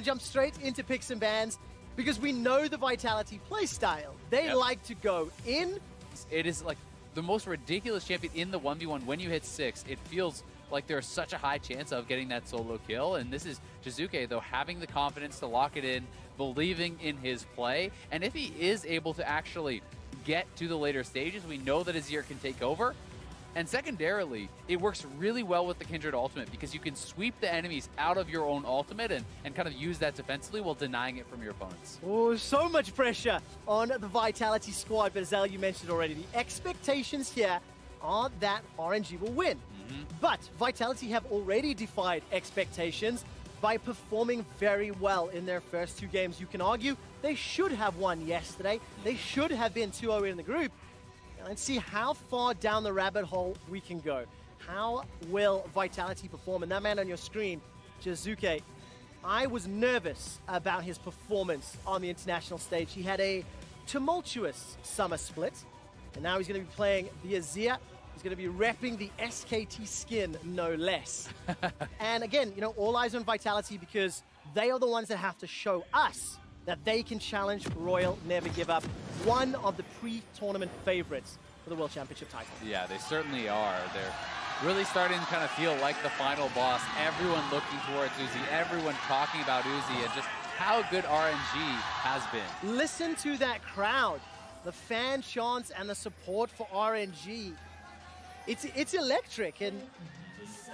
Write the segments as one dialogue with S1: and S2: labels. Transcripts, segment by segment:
S1: to jump straight into picks and bans because we know the Vitality playstyle. They like to go in.
S2: It is like the most ridiculous champion in the 1v1. When you hit 6, it feels like there's such a high chance of getting that solo kill. And this is Jizuke, though, having the confidence to lock it in, believing in his play. And if he is able to actually get to the later stages, we know that Azir can take over. And secondarily, it works really well with the Kindred ultimate because you can sweep the enemies out of your own ultimate and kind of use that defensively while denying it from your opponents.
S1: Oh, so much pressure on the Vitality squad, but as you mentioned already, the expectations here are that RNG will win. But Vitality have already defied expectations by performing very well in their first 2 games. You can argue they should have won yesterday. They should have been 2-0 in the group. Let's see how far down the rabbit hole we can go. How will Vitality perform? And that man on your screen, Jizuke, I was nervous about his performance on the international stage. He had a tumultuous summer split, and now he's going to be playing the Azir. He's going to be repping the SKT skin, no less. And again, you know, all eyes on Vitality because they are the ones that have to show us that they can challenge Royal Never Give Up, one of the pre-tournament favorites for the World Championship title. Yeah, they certainly are. They're really starting to kind of feel like the final boss. Everyone looking towards Uzi, everyone talking about Uzi, and just how good RNG has been. Listen to that crowd, the fan chants and the support for RNG. It's electric, and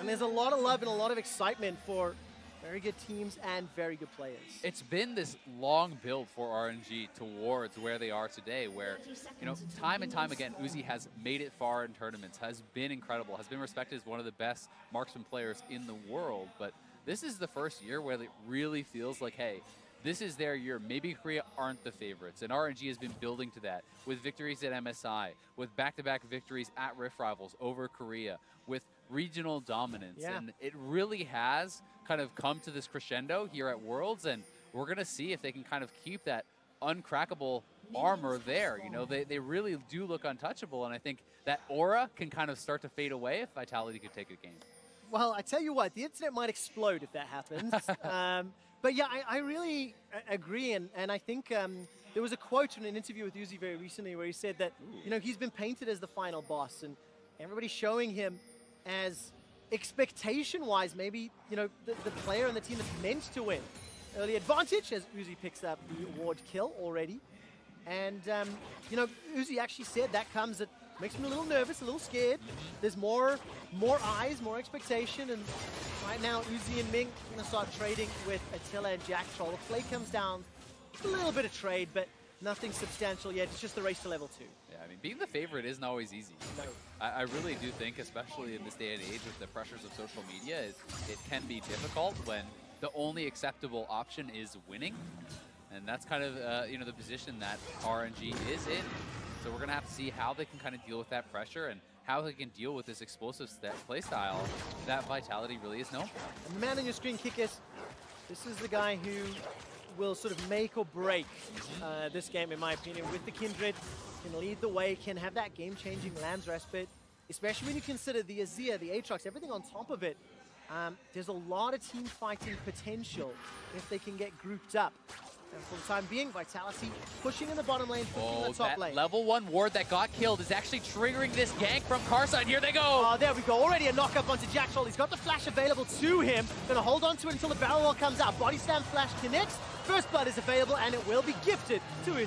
S1: there's a lot of love and a lot of excitement for very good teams and very good players. It's been this long build for RNG towards where they are today, where, you know, time and time again, Uzi has made it far in tournaments, has been incredible, has been respected as one of the best marksman players in the world. But this is the first year where it really feels like, hey, this is their year. Maybe Korea aren't the favorites, and RNG has been building to that with victories at MSI, with back-to-back victories at Rift Rivals over Korea, with regional dominance. And it really has kind of come to this crescendo here at Worlds, and we're going to see if they can kind of keep that uncrackable armor there. You know, they really do look untouchable, and I think that aura can kind of start to fade away if Vitality could take a game. Well, I tell you what, the internet might explode if that happens. But yeah, I really agree, and I think there was a quote in an interview with Uzi very recently where he said that, you know, he's been painted as the final boss, and everybody's showing him as expectation-wise, maybe, you know, the player and the team that's meant to win. Early advantage as Uzi picks up the award kill already. And, you know, Uzi actually said that comes at, makes me a little nervous, a little scared. There's more eyes, more expectation, and right now Uzi and Ming are going to start trading with Attila and Jack Troll. The play comes down, a little bit of trade, but nothing substantial yet. It's just the race to level 2.
S2: Yeah, I mean, being the favorite isn't always easy.
S1: No.
S2: I really do think, especially in this day and age with the pressures of social media, it can be difficult when the only acceptable option is winning. And that's kind of, you know, the position that RNG is in. So we're going to have to see how they can kind of deal with that pressure and how they can deal with this explosive play style that Vitality really is known for.
S1: And the man on your screen, Kikis, this is the guy who will sort of make or break this game, in my opinion, with the Kindred. Can lead the way, can have that game-changing Lamb's Respite, especially when you consider the Azir, the Aatrox, everything on top of it. There's a lot of team fighting potential if they can get grouped up. And for the time being, Vitality pushing in the bottom lane, pushing in the top lane.
S2: Level 1 ward that got killed is actually triggering this gank from Karsa, and here they go!
S1: Oh, there we go. Already a knock-up onto Jack Troll. He's got the flash available to him. Gonna hold on to it until the barrel roll comes out. Body slam flash connects. First blood is available, and it will be gifted to Uzi.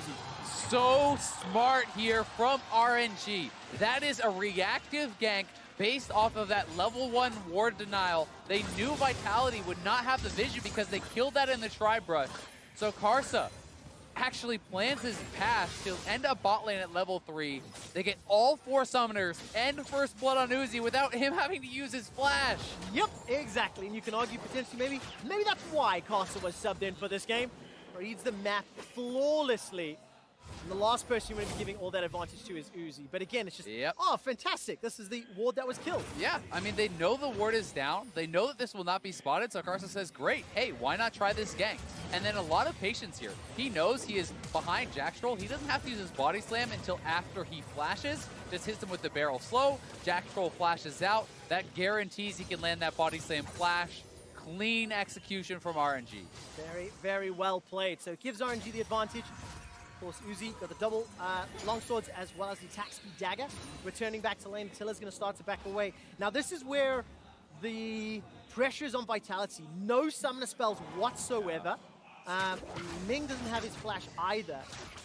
S2: So smart here from RNG. That is a reactive gank based off of that level 1 ward denial. They knew Vitality would not have the vision because they killed that in the tri-brush. So Karsa actually plans his path to end up bot lane at level 3. They get all 4 summoners and first blood on Uzi without him having to use his flash.
S1: Yep, exactly. And you can argue potentially maybe that's why Karsa was subbed in for this game. Reads the map flawlessly. And the last person you want to be giving all that advantage to is Uzi. But again, it's just, oh, fantastic. This is the ward that was killed.
S2: Yeah, I mean, they know the ward is down. They know that this will not be spotted. So Karsa says, great, hey, why not try this gank? And then a lot of patience here. He knows he is behind Jackstrol. He doesn't have to use his body slam until after he flashes. Just hits him with the barrel slow. Jackstrol flashes out. That guarantees he can land that body slam flash. clean execution from RNG.
S1: Very, very well played. So it gives RNG the advantage. Of course, Uzi got the double longswords as well as the attack speed dagger. Returning back to lane, Attila's going to start to back away. Now this is where the pressure is on Vitality. No summoner spells whatsoever. Ming doesn't have his flash either.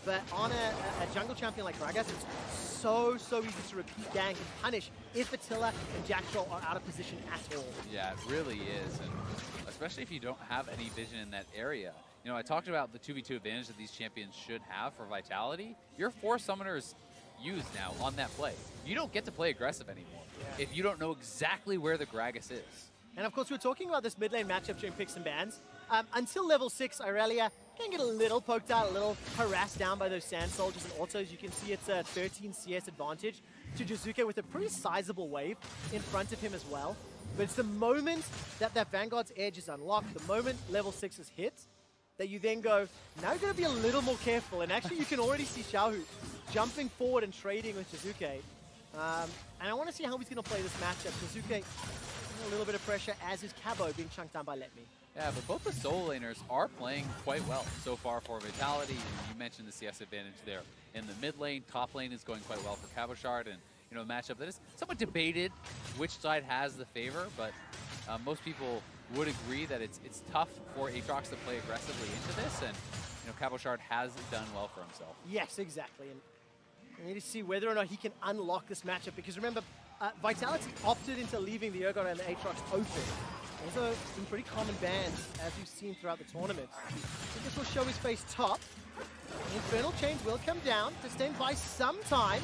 S1: But on a jungle champion like Gragas, it's so easy to repeat gank and punish if Attila and Jackdaw are out of position at all.
S2: Yeah, it really is, and especially if you don't have any vision in that area. You know, I talked about the 2v2 advantage that these champions should have for Vitality. Your 4 summoners used now on that play. You don't get to play aggressive anymore if you don't know exactly where the Gragas is.
S1: And of course, we're talking about this mid lane matchup during picks and bans. Until level 6, Irelia can get a little poked out, a little harassed down by those Sand Soldiers and autos. You can see it's a 13 CS advantage to Jizuke with a pretty sizable wave in front of him as well. But it's the moment that Vanguard's Edge is unlocked, the moment level 6 is hit, that you then go, now you're going to be a little more careful. And actually, you can already see Xiaohu jumping forward and trading with Jizuke. And I want to see how he's going to play this matchup. Jizuke, a little bit of pressure, as is Cabo being chunked down by Let Me.
S2: Yeah, but both the solo laners are playing quite well so far for Vitality. You mentioned the CS advantage there in the mid lane. Top lane is going quite well for Cabochard, and you know, a matchup that is somewhat debated which side has the favor, but most people would agree that it's tough for Aatrox to play aggressively into this, and you know, Cabochard has done well for himself.
S1: Yes, exactly. And we need to see whether or not he can unlock this matchup, because remember, Vitality opted into leaving the Urgot and the Aatrox open. Those are some pretty common bans, as we've seen throughout the tournament. So this will show his face top. The Infernal Chains will come down to stand by some time.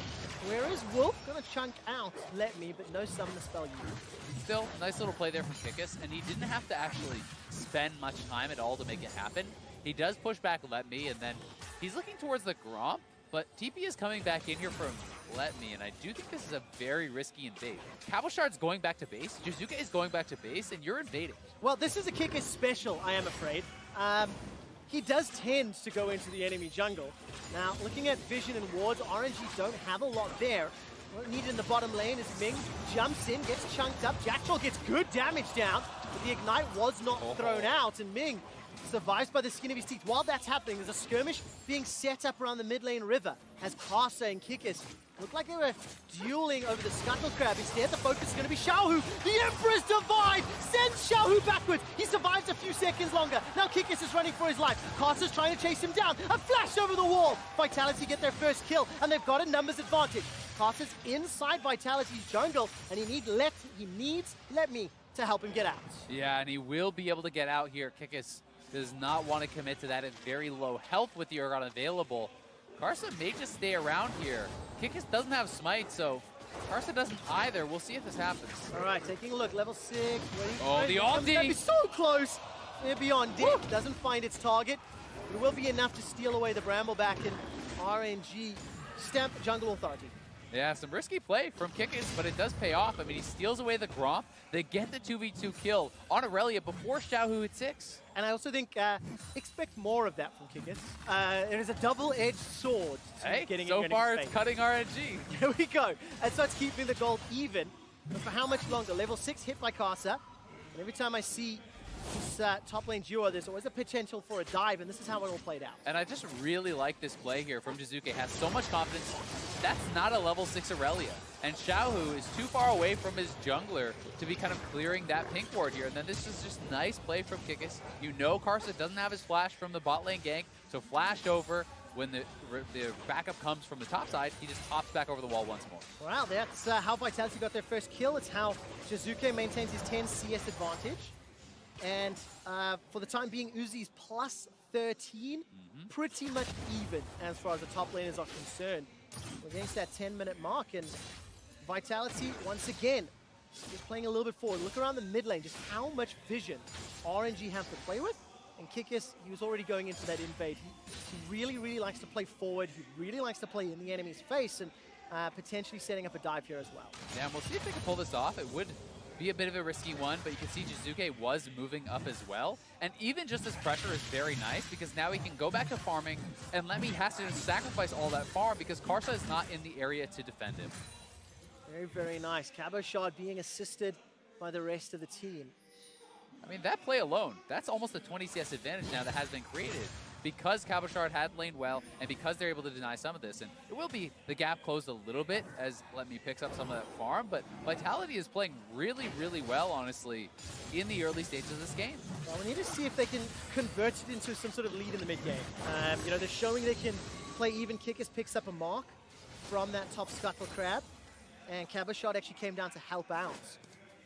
S1: Where is Wolf? Gonna chunk out Let Me, but no summoner spell used.
S2: Still, nice little play there from Kikis, and he didn't have to actually spend much time at all to make it happen. He does push back Let Me, and then he's looking towards the Gromp, but TP is coming back in here from Let Me, and I do think this is a very risky invade. Cabochard's going back to base, Jizuke is going back to base, and you're invading.
S1: Well, this is a Kikis special, I am afraid. He does tend to go into the enemy jungle. Now, looking at vision and wards, RNG don't have a lot there. What needed in the bottom lane is Ming jumps in, gets chunked up. Jackdaw gets good damage down, but the Ignite was not thrown out, and Ming survives by the skin of his teeth. While that's happening, there's a skirmish being set up around the mid lane river as Karsa and Kikis looked like they were dueling over the Scuttle Crab. Instead, the focus is going to be Xiaohu. The Emperor's Divide sends Xiaohu backwards. He survives a few seconds longer. Now Kikis is running for his life. Karsa's trying to chase him down. A flash over the wall. Vitality get their first kill, and they've got a numbers advantage. Karsa's inside Vitality's jungle, and he needs Let Me to help him get out.
S2: Yeah, and he will be able to get out here. Kikis does not want to commit to that at very low health with the Urgot available. Karsa may just stay around here. Kikis doesn't have Smite, so Karsa doesn't either. We'll see if this happens.
S1: All right, taking a look. Level 6.
S2: Oh, the ulti!
S1: So close. They're beyond dead. Doesn't find its target. It will be enough to steal away the Brambleback, and RNG stamp Jungle Authority.
S2: Yeah, some risky play from Kikis, but it does pay off. I mean, he steals away the Gromp. They get the 2v2 kill on Aurelia before Xiaohu hit 6.
S1: And I also think expect more of that from Kikis. It is a double-edged sword.
S2: Hey,
S1: getting
S2: so far it's cutting RNG.
S1: Here we go. And so it's keeping the gold even. But for how much longer? Level 6 hit by Karsa. And every time I see this top lane duo, there's always a potential for a dive, and this is how it all played out.
S2: And I just really like this play here from Jizuke. Has so much confidence. That's not a level 6 Aurelia. And Xiaohu is too far away from his jungler to be kind of clearing that pink ward here. And then this is just nice play from Kikis. You know Karsa doesn't have his flash from the bot lane gank, so flash over. When the backup comes from the top side, he just hops back over the wall once more.
S1: Wow, that's how Vitality got their first kill. It's how Jizuke maintains his 10 CS advantage. And for the time being, Uzi's plus 13, pretty much even as far as the top laners are concerned. We're getting to that 10-minute mark, and Vitality, once again, just playing a little bit forward. Look around the mid lane, just how much vision RNG has to play with. And Kikis, he was already going into that invade. He really, really likes to play forward. He really likes to play in the enemy's face, and potentially setting up a dive here as well.
S2: Yeah, and we'll see if they can pull this off. It would be a bit of a risky one, but you can see Jizuke was moving up as well. And even just this pressure is very nice, because now he can go back to farming, and Lemmy has to sacrifice all that farm because Karsa is not in the area to defend him.
S1: Very, very nice. Cabochard being assisted by the rest of the team.
S2: I mean, that play alone, that's almost a 20 CS advantage now that has been created because Cabochard had laned well and because they're able to deny some of this. And it will be the gap closed a little bit as Let Me picks up some of that farm, but Vitality is playing really, really well, honestly, in the early stages of this game.
S1: Well, we need to see if they can convert it into some sort of lead in the mid game. You know, they're showing they can play even. Kickus picks up a mark from that top Scuttle Crab, and Cabochard actually came down to help out,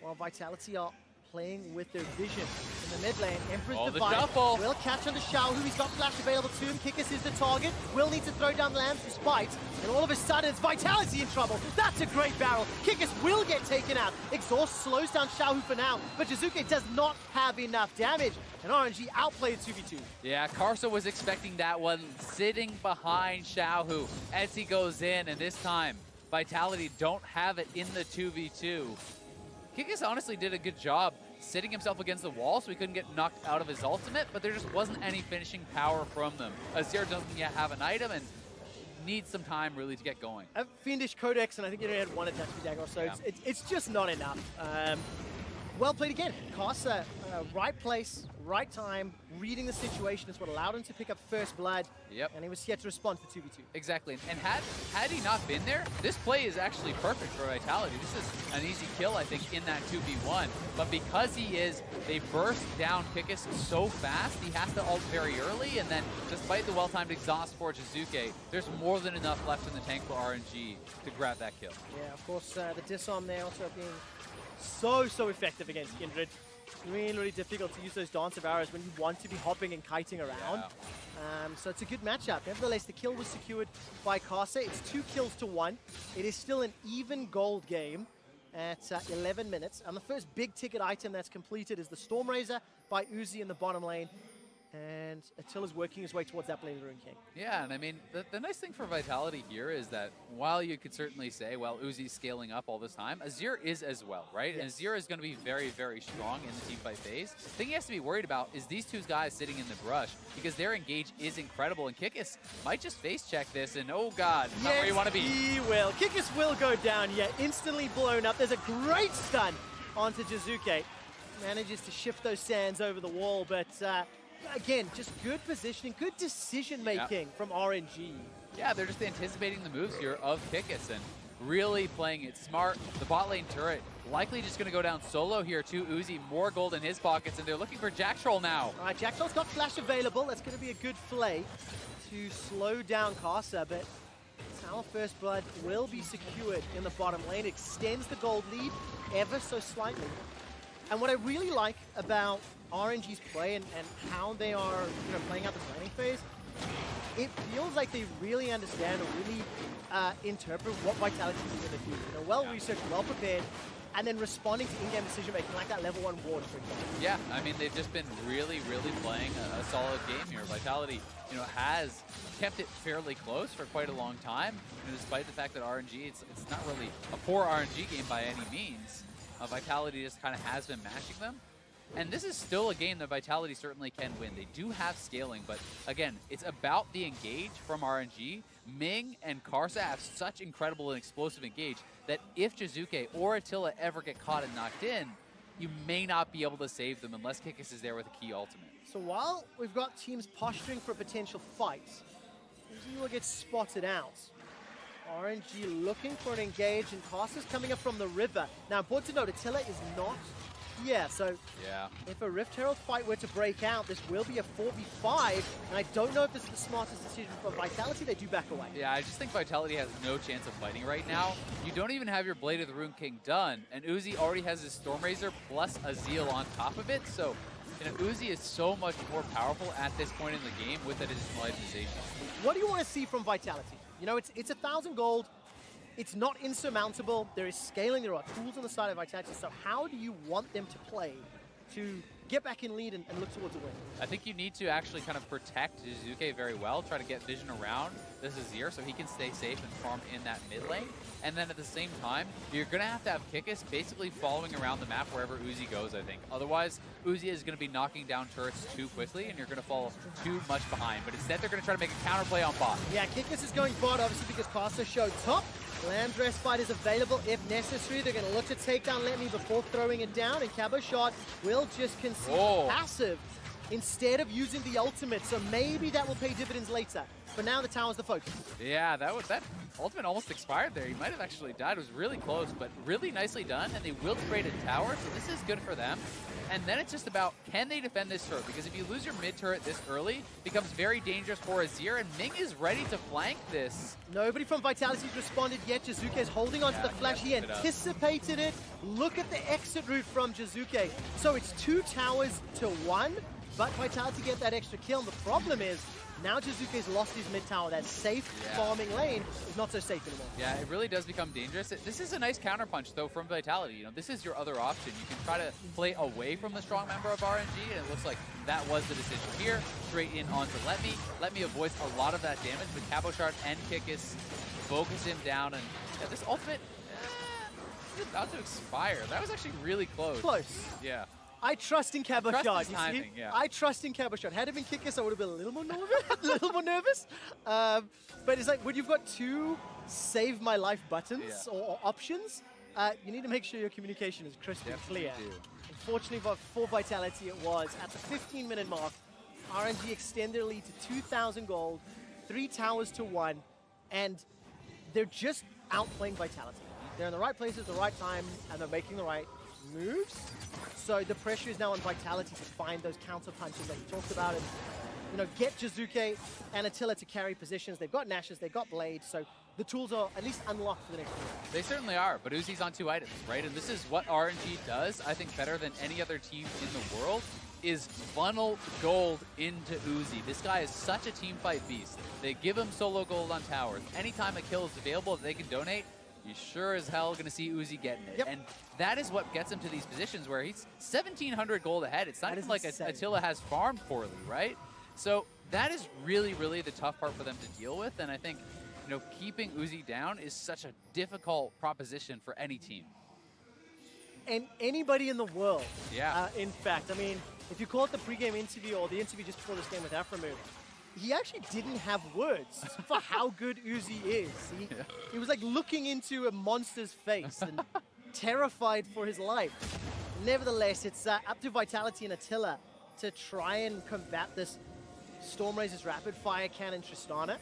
S1: while Vitality are playing with their vision in the mid lane. Emperor's Divide will catch onto Xiaohu. He's got flash available to him. Kickus is the target. Will need to throw down Lambs despite, and all of a sudden it's Vitality in trouble. That's a great barrel. Kickus will get taken out. Exhaust slows down Xiaohu for now, but Jizuke does not have enough damage, and RNG outplayed 2v2.
S2: Yeah, Karsa was expecting that one, sitting behind Xiaohu as he goes in, and this time Vitality don't have it in the 2v2. Kickus honestly did a good job sitting himself against the wall so he couldn't get knocked out of his ultimate, but there just wasn't any finishing power from them. Azir doesn't yet have an item and needs some time really to get going.
S1: Fiendish Codex, and I think he only had one attachment dagger, so yeah. it's just not enough. Well played again. Karsa, right place, right time, reading the situation is what allowed him to pick up first blood.
S2: Yep.
S1: And he was here to respond for 2v2.
S2: Exactly. And had he not been there, this play is actually perfect for Vitality. This is an easy kill, I think, in that 2v1. But because he is, they burst down Kickus so fast, he has to ult very early. And then, despite the well-timed exhaust for Jizuke, there's more than enough left in the tank for RNG to grab that kill.
S1: Yeah, of course, the disarm there also being so effective against Kindred. Really difficult to use those dance of arrows when you want to be hopping and kiting around. Yeah. So it's a good matchup. Nevertheless, the kill was secured by Karsa. It's 2 kills to 1. It is still an even gold game at 11 minutes. And the first big ticket item that's completed is the Stormrazor by Uzi in the bottom lane. And Attila's working his way towards that Blade of the Rune King. Yeah,
S2: and I mean, the nice thing for Vitality here is that while you could certainly say, well, Uzi's scaling up all this time, Azir is as well, right? Yes. And Azir is going to be very, very strong in the teamfight phase. The thing he has to be worried about is these two guys sitting in the brush because their engage is incredible, and Kickus might just face check this, and oh god, not where you want to be.
S1: He will. Kickus will go down, yet instantly blown up. There's a great stun onto Jizuke. Manages to shift those sands over the wall, but again, just good positioning, good decision-making from RNG.
S2: Yeah, they're just anticipating the moves here of Kickus and really playing it smart. The bot lane turret likely just going to go down solo here to Uzi. More gold in his pockets, and they're looking for Jack Troll now.
S1: All right, Jack Troll's got flash available. That's going to be a good play to slow down Karsa, but our first blood will be secured in the bottom lane. Extends the gold lead ever so slightly. And what I really like about RNG's play and how they are playing out the planning phase, it feels like they really understand or really interpret what Vitality is going to do. Well-researched, well-prepared, and then responding to in-game decision-making like that level 1 ward, for example.
S2: Yeah, I mean, they've just been really playing a solid game here. Vitality, has kept it fairly close for quite a long time, despite the fact that RNG, it's not really a poor RNG game by any means. Vitality just kind of has been mashing them. And this is still a game that Vitality certainly can win. They do have scaling, but again, it's about the engage from RNG. Ming and Karsa have such incredible and explosive engage that if Jizuke or Attila ever get caught and knocked in, you may not be able to save them unless Kickus is there with a key ultimate.
S1: So while we've got teams posturing for a potential fight, Uzi will get spotted out. RNG looking for an engage, and Karsa's coming up from the river. Now, important to note, Attila is not here, so if a Rift Herald fight were to break out, this will be a 4v5, and I don't know if this is the smartest decision for Vitality. They do back away.
S2: Yeah, I just think Vitality has no chance of fighting right now. You don't even have your Blade of the Rune King done, and Uzi already has his Stormrazor plus a Zeal on top of it, so Uzi is so much more powerful at this point in the game with that additional itemization.
S1: What do you want to see from Vitality? It's 1,000 gold. It's not insurmountable. There is scaling. There are tools on the side of Vitality. So how do you want them to play to get back in lead and look towards a win?
S2: I think you need to actually kind of protect Jizuke very well, try to get vision around this Azir so he can stay safe and farm in that mid lane. And then at the same time, you're going to have Kickus basically following around the map wherever Uzi goes, I think. Otherwise, Uzi is going to be knocking down turrets too quickly, and you're going to fall too much behind. But instead, they're going to try to make a counterplay on bot.
S1: Yeah, Kickus is going bot, obviously, because Karsa showed top. Land Respite is available if necessary. They're going to look to take down Let Me before throwing it down, and Cabo Shot will just concede passive instead of using the ultimate, so maybe that will pay dividends later. But now the tower's the focus.
S2: Yeah, that ultimate almost expired there. He might have actually died. It was really close, but really nicely done, and they will trade a tower, so this is good for them. And then it's just about, can they defend this turret? Because if you lose your mid turret this early, it becomes very dangerous for Azir, and Ming is ready to flank this.
S1: Nobody from Vitality's responded yet. Jizuke is holding on to the flash. He anticipated it. Look at the exit route from Jizuke. So it's 2 towers to 1, but Vitality get that extra kill. And the problem is, now Jizuke's lost his mid tower. That safe farming lane is not so safe anymore.
S2: Yeah, it really does become dangerous. This is a nice counterpunch, though, from Vitality. You know, this is your other option. You can try to play away from the strong member of RNG, and it looks like that was the decision here. Straight in onto Let Me. Let Me avoids a lot of that damage, but Cabo Shard and Kikis focus him down, and this ultimate is about to expire. That was actually really close.
S1: Close.
S2: Yeah.
S1: I trust in Cabo Shard.
S2: Timing, yeah.
S1: I trust in Cabo Shard. Had it been Kikis, I would have been a little more nervous. But it's like when you've got 2 save my life buttons or options, you need to make sure your communication is crisp and clear. Unfortunately for Vitality, it was at the 15-minute mark. RNG extend their lead to 2,000 gold, 3 towers to 1, and they're just outplaying Vitality. They're in the right places at the right time, and they're making the right moves. So the pressure is now on Vitality to find those counter punches that you talked about, and get Jizuke and Attila to carry positions. They've got Nashes, they've got Blade, so the tools are at least unlocked for the next year.
S2: They certainly are, but Uzi's on 2 items, right? And this is what RNG does, I think, better than any other team in the world, is funnel gold into Uzi. This guy is such a team fight beast. They give him solo gold on towers. Anytime a kill is available that they can donate, you sure as hell going to see Uzi getting it. And that is what gets him to these positions where he's 1,700 gold ahead. It's not even like Attila has farmed poorly, right? So that is really, really the tough part for them to deal with. And I think, keeping Uzi down is such a difficult proposition for any team.
S1: And anybody in the world,
S2: in
S1: fact. I mean, if you call it the pregame interview or the interview just before this game with Aframu, he actually didn't have words for how good Uzi is. He was like looking into a monster's face and terrified for his life. Nevertheless, it's up to Vitality and Attila to try and combat this Stormrazor's rapid fire cannon Tristana.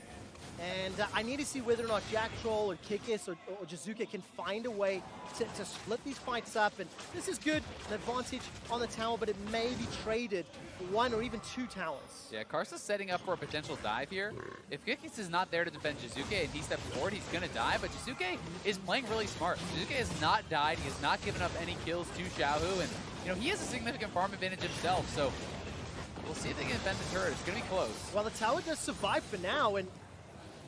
S1: And I need to see whether or not Jack Troll or Kikis or Jizuke can find a way to split these fights up. And this is good, an advantage on the tower, but it may be traded for 1 or even 2 towers. Yeah,
S2: Karsa's setting up for a potential dive here. If Kikis is not there to defend Jizuke and he steps forward, he's going to die. But Jizuke is playing really smart. Jizuke has not died. He has not given up any kills to Xiaohu. And, he has a significant farm advantage himself. So we'll see if they can defend the turret. It's going to be close.
S1: Well, the tower does survive for now. And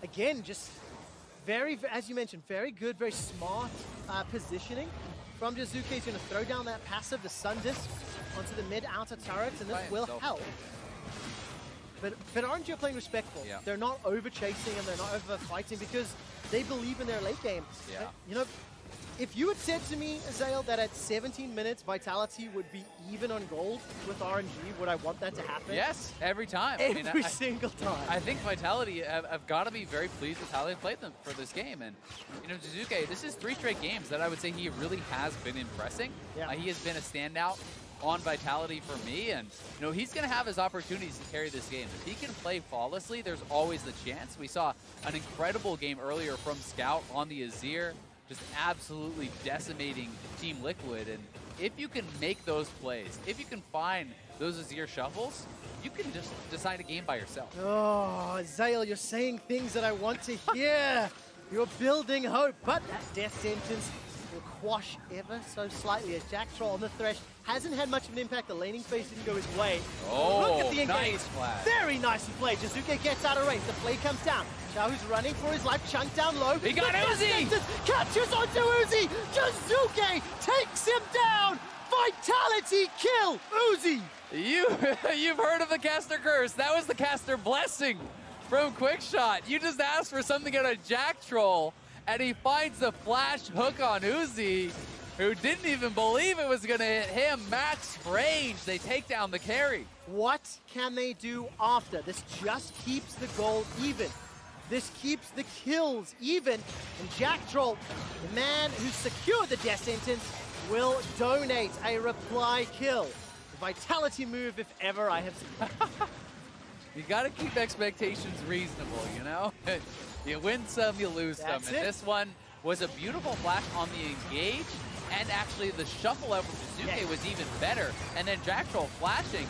S1: again, just very, as you mentioned, very good, very smart positioning from Jizuke. He's going to throw down that passive, the Sun Disc, onto the mid-outer turrets, and this will help. But RNG are playing respectful. They're not over-chasing and they're not over-fighting because they believe in their late game. If you had said to me, Azale, that at 17 minutes, Vitality would be even on gold with RNG, would I want that to happen?
S2: Yes, every time.
S1: Every single time.
S2: I think Vitality have got to be very pleased with how they played them for this game. And, Jizuke, this is 3 straight games that I would say he really has been impressing. He has been a standout on Vitality for me, and he's going to have his opportunities to carry this game. If he can play flawlessly, there's always the chance. We saw an incredible game earlier from Scout on the Azir, just absolutely decimating Team Liquid. And if you can make those plays, if you can find those Azir shuffles, you can just decide a game by yourself.
S1: Oh, Zale, you're saying things that I want to hear. You're building hope, but that death sentence will quash ever so slightly as Jack Troll on the Thresh hasn't had much of an impact. The laning phase didn't go his way.
S2: Oh,
S1: look at the engage.
S2: Nice flash.
S1: Very nicely played. Jizuke gets out of range. The play comes down. Now he's running for his life, chunked down low.
S2: He got Uzi!
S1: Catches onto Uzi! Jizuke takes him down! Vitality kill Uzi!
S2: You've heard of the caster curse. That was the caster blessing from Quickshot. You just asked for something out of Jack Troll, and he finds the flash hook on Uzi, who didn't even believe it was going to hit him. Max range. They take down the carry.
S1: What can they do after? This just keeps the goal even. This keeps the kills even. And Jack Troll, the man who secured the death sentence, will donate a reply kill. The Vitality move, if ever I have seen.
S2: You got to keep expectations reasonable, you know? You win some, you lose some. And this one was a beautiful flash on the engage, and actually the shuffle out from Jizuke was even better. And then Jack Troll flashing,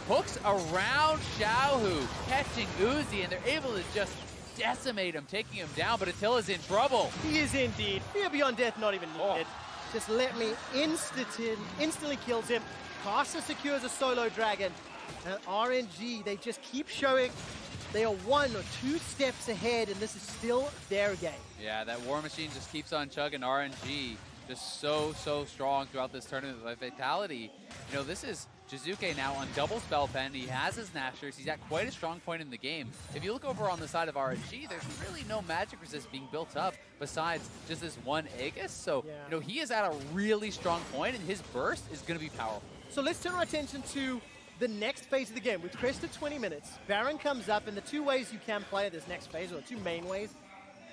S2: hooks around Xiaohu, catching Uzi, and they're able to just decimate him, taking him down, but Attila's in trouble.
S1: He is indeed. Fear Beyond Death not even needed. Just let me instantly kills him. Casa secures a solo dragon. And RNG, they just keep showing they are 1 or 2 steps ahead, and this is still their game. Yeah,
S2: that War Machine just keeps on chugging. RNG just so strong throughout this tournament with Vitality. You know, this is Jizuke now on double spell pen. He has his Nashers. He's at quite a strong point in the game. If you look over on the side of RNG, there's really no magic resist being built up besides just this one Aegis. So, you know, he is at a really strong point, and his burst is going to be powerful.
S1: So let's turn our attention to the next phase of the game. We've crested 20 minutes. Baron comes up, and the 2 ways you can play this next phase, or 2 main ways,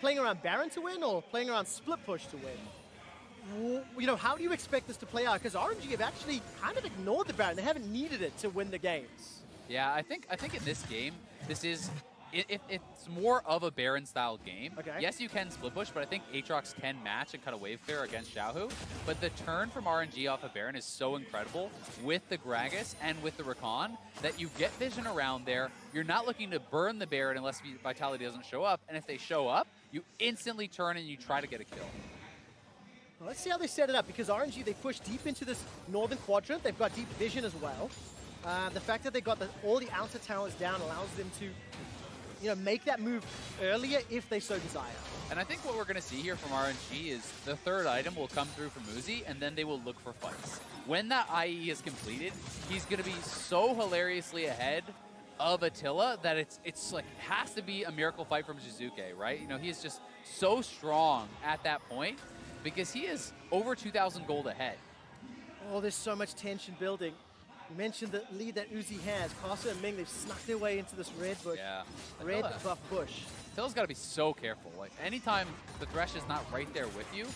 S1: playing around Baron to win or playing around split push to win. You know, how do you expect this to play out? Because RNG have actually kind of ignored the Baron. They haven't needed it to win the games.
S2: Yeah, I think in this game, this is it's more of a Baron-style game. Yes, you can split push, but I think Aatrox can match and cut a wave clear against Xiaohu. But the turn from RNG off of Baron is so incredible with the Gragas and with the Rakan that you get vision around there. You're not looking to burn the Baron unless Vitality doesn't show up. And if they show up, you instantly turn and you try to get a kill.
S1: Well, let's see how they set it up, because RNG, they push deep into this northern quadrant. They've got deep vision as well. The fact that they got all the outer towers down allows them to, you know, make that move earlier if they so desire.
S2: And I think what we're going to see here from RNG is the third item will come through from Uzi, and then they will look for fights. When that IE is completed, he's going to be so hilariously ahead of Attila that it's like has to be a miracle fight from Jizuke, right? You know, he is just so strong at that point because he is over 2,000 gold ahead.
S1: Oh, there's so much tension building. You mentioned the lead that Uzi has. Casa and Ming, they've snuck their way into this red bush. Red buff bush.
S2: Attila's got to be so careful. Like, anytime the Thresh is not right there with you,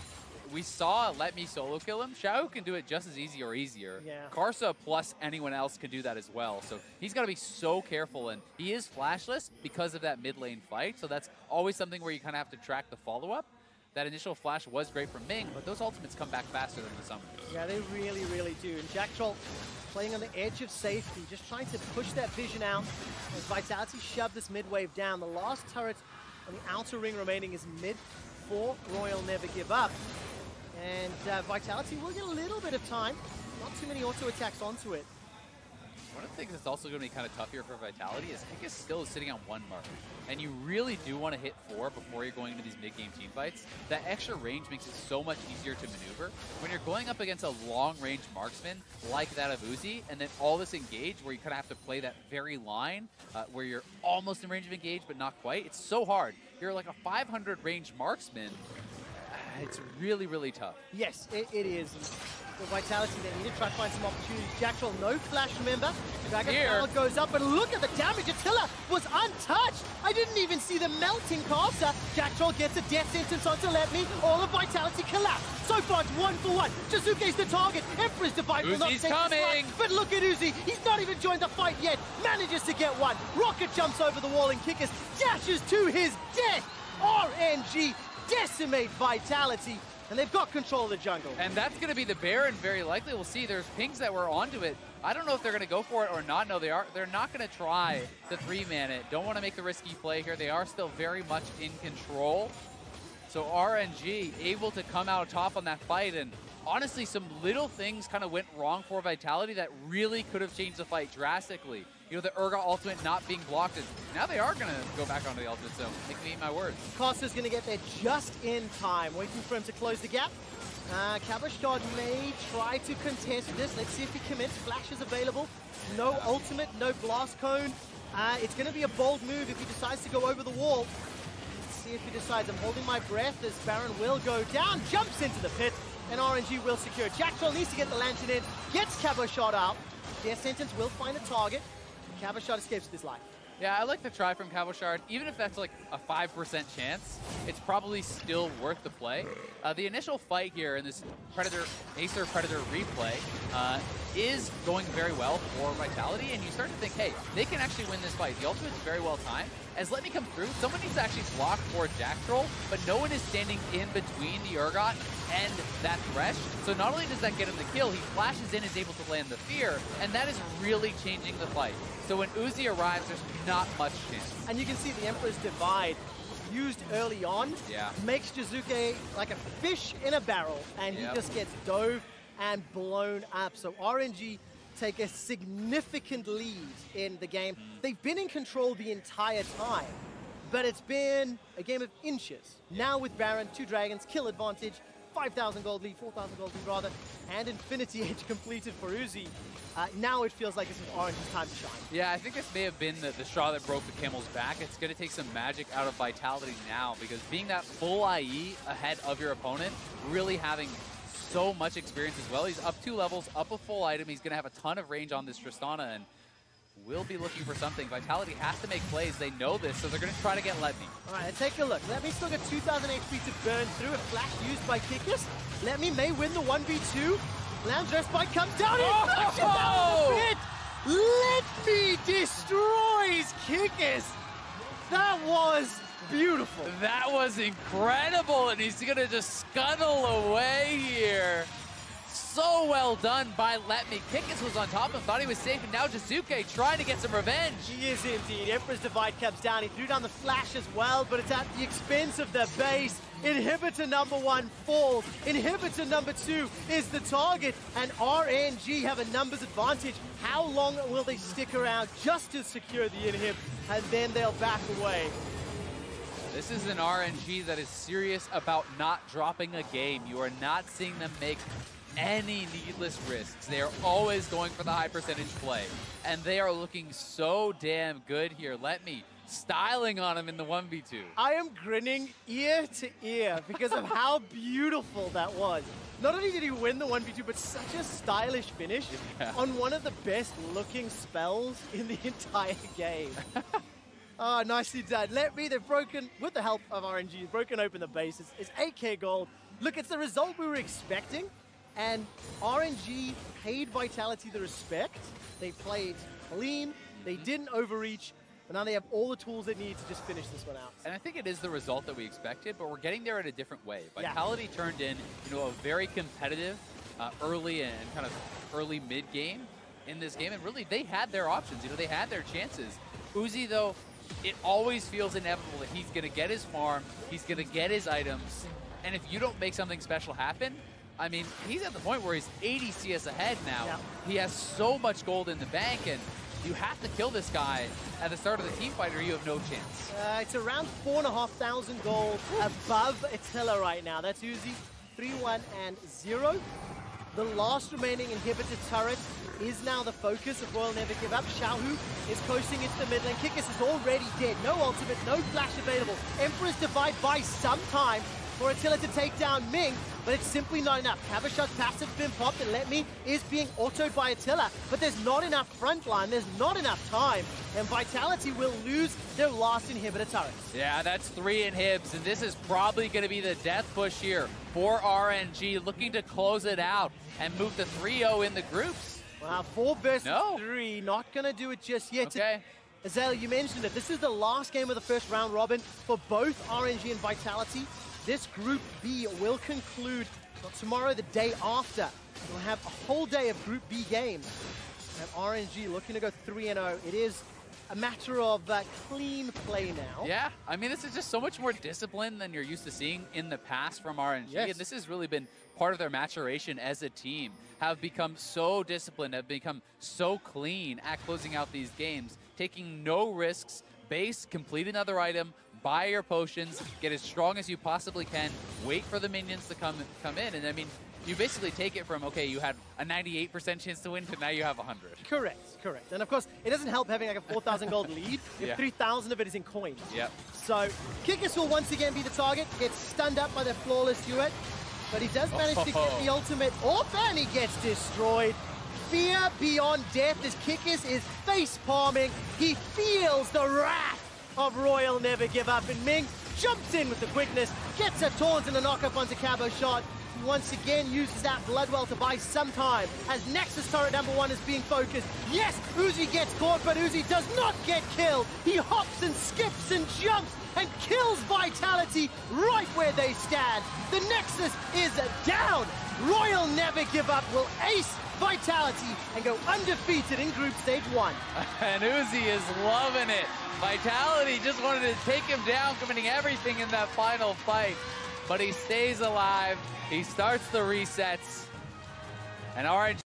S2: we saw Let Me solo kill him. Xiao can do it just as easy or easier. Karsa plus anyone else can do that as well. So he's got to be so careful, and he is flashless because of that mid lane fight. So that's always something where you kind of have to track the follow-up. That initial flash was great from Ming, but those ultimates come back faster than the summons.
S1: Yeah, they really, really do. And Jack Troll playing on the edge of safety, just trying to push that vision out as Vitality shoved this mid wave down. The last turret on the outer ring remaining is mid for Royal Never Give Up. And Vitality will get a little bit of time. Not too many auto attacks onto it.
S2: One of the things that's also going to be kind of tough here for Vitality is Hickes still is sitting on 1 mark. And you really do want to hit 4 before you're going into these mid-game team fights. That extra range makes it so much easier to maneuver. When you're going up against a long-range marksman like that of Uzi, and then all this engage where you kind of have to play that very line where you're almost in range of engage but not quite, it's so hard. You're like a 500 range marksman. It's really, really tough.
S1: Yes, it is. For Vitality, they need to try to find some opportunities. Jack Troll, no flash, remember? Dragon Power goes up, and look at the damage. Attila was untouched. I didn't even see the melting Casa. Jack Troll gets a death sentence onto Let Me. All of Vitality collapse. So far, it's 1 for 1. Jizuke's the target. Emperor's Divide will not take this fight. But look at Uzi. He's not even joined the fight yet. Manages to get one. Rocket jumps over the wall and Kickers dashes to his death. RNG decimate Vitality. And they've got control of the jungle.
S2: And that's going to be the Baron, very likely. We'll see. There's pings that were onto it. I don't know if they're going to go for it or not. No, they are. They're not going to try to 3-man it. Don't want to make the risky play here. They are still very much in control. So RNG able to come out top on that fight. And honestly, some little things kind of went wrong for Vitality that really could have changed the fight drastically. You know, the Urgot ultimate not being blocked. And now they are going to go back onto the ultimate zone. Make me eat my words.
S1: Costa's going to get there just in time, waiting for him to close the gap. Cabashod may try to contest this. Let's see if he commits. Flash is available. No ultimate, no blast cone. It's going to be a bold move if he decides to go over the wall. Let's see if he decides. I'm holding my breath as Baron will go down, jumps into the pit, and RNG will secure. Jack Troll needs to get the lantern in, gets Cabashod out. Death sentence will find a target. Cabashod escapes with his life.
S2: Yeah, I like the try from Cabochard. Even if that's like a 5% chance, it's probably still worth the play. The initial fight here in this Acer Predator replay is going very well for Vitality, and you start to think, hey, they can actually win this fight. The ultimate's very well timed. As Let Me come through, someone needs to actually block for Jack Troll, but no one is standing in between the Urgot and that Thresh. So not only does that get him the kill, he flashes in, is able to land the Fear, and that is really changing the fight. So when Uzi arrives, there's not much chance.
S1: And you can see the Emperor's Divide used early on makes Jizuke like a fish in a barrel, and he just gets dove and blown up. So RNG take a significant lead in the game. They've been in control the entire time, but it's been a game of inches. Now with Baron, 2 dragons, kill advantage, 5,000 gold lead, 4,000 gold lead rather, and Infinity Edge completed for Uzi. Now it feels like this is RNG's time to shine.
S2: Yeah, I think this may have been the straw that broke the camel's back. It's going to take some magic out of Vitality now, because being that full IE ahead of your opponent, really having so much experience as well. He's up 2 levels, up a full item. He's going to have a ton of range on this Tristana, and will be looking for something. Vitality has to make plays. They know this, so they're going to try to get Let Me. All
S1: right, let's take a look. Let Me still got 2,000 HP to burn through. A flash used by Kickus. Let Me may win the 1v2. Lamb's Rest Bite comes down. Let Me destroys Kickus. That was beautiful.
S2: That was incredible, and he's going to just scuttle away here. So well done by Let Me. Kickus was on top and thought he was safe, and now Jizuke trying to get some revenge.
S1: He is indeed. Emperor's Divide comes down. He threw down the flash as well, but it's at the expense of the base. Inhibitor number 1 falls. Inhibitor number 2 is the target, and RNG have a numbers advantage. How long will they stick around just to secure the inhib, and then they'll back away?
S2: This is an RNG that is serious about not dropping a game. You are not seeing them make any needless risks. They are always going for the high percentage play, and they are looking so damn good here. Let Me styling on him in the 1v2.
S1: I am grinning ear to ear because of how beautiful that was. Not only did he win the 1v2, but such a stylish finish on one of the best looking spells in the entire game. Oh, nicely done. Let Me, they've broken, with the help of RNG, broken open the base. It's 8k gold. Look, it's the result we were expecting, and RNG paid Vitality the respect. They played clean, they didn't overreach, but now they have all the tools they need to just finish this one out.
S2: And I think it is the result that we expected, but we're getting there in a different way. Vitality turned in, a very competitive early and kind of early mid game in this game, and really they had their options. They had their chances. Uzi, though, it always feels inevitable that he's going to get his farm, he's going to get his items, and if you don't make something special happen, I mean, he's at the point where he's 80 CS ahead now. Yeah. He has so much gold in the bank, and you have to kill this guy at the start of the team fight or you have no chance.
S1: It's around 4,500 gold above Attila right now. That's Uzi, 3-1 and 0. The last remaining inhibitor turret is now the focus of Royal Never Give Up. Xiaohu is coasting into the mid lane. Kickus is already dead. No ultimate, no flash available. Emperor's Divide buys some time for Attila to take down Ming, but it's simply not enough. Cabochard's passive been popped, and Let Me is being autoed by Attila, but there's not enough front line, there's not enough time, and Vitality will lose their last inhibitor turrets.
S2: Yeah, that's 3 inhibs, and this is probably going to be the death push here for RNG, looking to close it out and move to 3-0 in the groups.
S1: Wow, 4 versus 3, not going to do it just yet.
S2: Okay.
S1: Azale, you mentioned it. This is the last game of the first round robin for both RNG and Vitality. This Group B will conclude not tomorrow, the day after. We'll have a whole day of Group B games. And RNG looking to go 3-0. It is a matter of clean play now.
S2: Yeah, I mean, this is just so much more discipline than you're used to seeing in the past from RNG. Yes. And this has really been part of their maturation as a team. Have become so disciplined, have become so clean at closing out these games, taking no risks, base, complete another item, buy your potions, get as strong as you possibly can, wait for the minions to come in, and I mean, you basically take it from, okay, you had a 98% chance to win to now you have 100.
S1: Correct. And of course, it doesn't help having like a 4,000 gold lead if 3,000 of it is in coins.
S2: Yep.
S1: So, Kickus will once again be the target, gets stunned up by the flawless duet, but he does manage to get the ultimate off, and he gets destroyed. fear beyond death as Kikis is face palming. He feels the wrath of Royal Never Give Up, and Ming jumps in with the quickness, gets a taunt and a knock-up onto Cabo shot. He once again uses that Bloodwell to buy some time as Nexus turret number 1 is being focused. Yes, Uzi gets caught, but Uzi does not get killed. He hops and skips and jumps and kills Vitality right where they stand. The Nexus is down. Royal Never Give Up will ace Vitality and go undefeated in Group Stage 1.
S2: And Uzi is loving it. Vitality just wanted to take him down, committing everything in that final fight. But he stays alive. He starts the resets. And RNG